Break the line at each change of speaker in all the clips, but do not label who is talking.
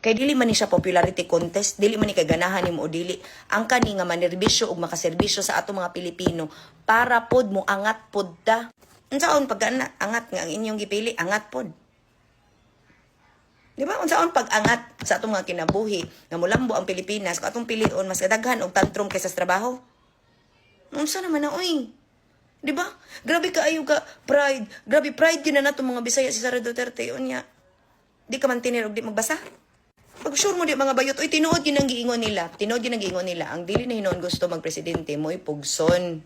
Kay dili man ni siya popularity contest, dili man ni kaganahan nimo o dili ang kani nga manerbisyo ug makaserbisyo sa ato mga Pilipino para pod mo angat pod ta. Unsaon pag angat nga ang inyong gipili, angat pod. Di ba? Unsaon pag-angat sa atong mga kinabuhi nga mulambo ang Pilipinas kung atong pilion mas kadaghan og tantrum kaysa sa trabaho. Unsa naman na oy? Di ba? Grabe kaayo ka pride. Grabe pride yun na natong mga Bisaya si Sara Duterte unya. Di ka man tinir og di magbasa. Pag sure mo di mga bayot, oy tinuod yun ang giingon nila. Tinuod yun ang giingon nila. Ang dili na hinuon gusto magpresidente mo'y pugson.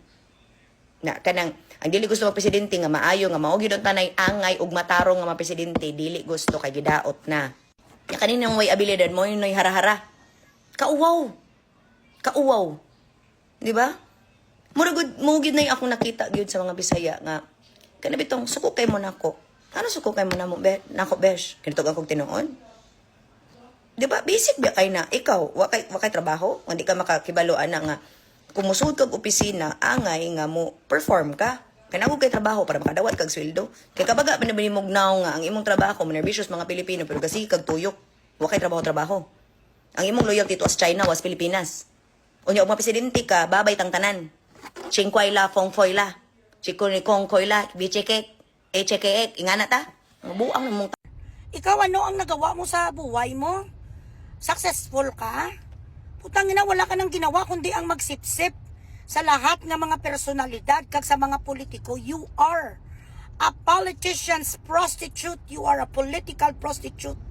Na kanang ang dili gusto magpresidente nga maayo nga mao gyud ang tanay angay ug matarong nga mapresidente dili gusto kay gidaot na. Ya kaninang way abilidad mo yun hara-hara. Kauwaw. Kauwaw. Di ba? Murag mo gid na ako nakita gyud sa mga Bisaya nga kanabitong suko kay mo nako. Ano suko kay mo na mo nako besh? Kinitog akong tinuon. Di ba? Basic ba kay na ikaw wakay trabaho, hindi ka makakibaloan na nga kumusud kag opisina angay nga mo perform ka. Kay nako kay trabaho para makadawat kag sweldo. Kay kabaga pinabinimugnaw nga ang imong trabaho manerbiyos mga Pilipino pero kasi kag tuyok wakay trabaho. Ang imong loyalty to as China was Pilipinas. Unya og mapresidente ka babay tang tanan. Chingkway la fong foy la. Chikoni kong koy la bichekek echekek ingana ta. Mabuang mong
Ikaw ano ang nagawa mo sa buhay mo? Successful ka? Putang ina, wala ka nang ginawa kundi ang magsipsip sa lahat ng mga personalidad kag sa mga politiko. You are a politician's prostitute. You are a political prostitute.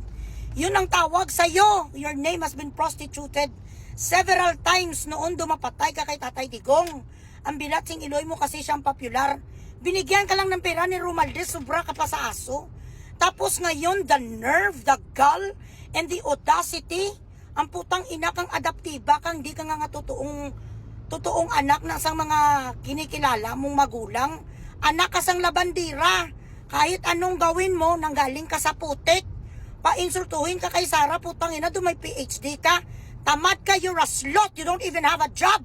Yun ang tawag sa'yo. Your name has been prostituted several times noon dumapatay ka kay Tatay Digong. Ang bilatsing Iloy mo kasi siyang popular. Binigyan ka lang ng pera ni Romualdez, sobra ka pa sa aso. Tapos ngayon, the nerve, the gall, and the audacity, ang putang ina kang adaptiba kang di ka nga totoong anak ng sang mga kinikilala mong magulang. Anak ka sang labandira. Kahit anong gawin mo, nanggaling ka sa putik. Painsultuhin ka kay Sara, putang ina, may PhD ka. Tamad ka, you're a slot, you don't even have a job.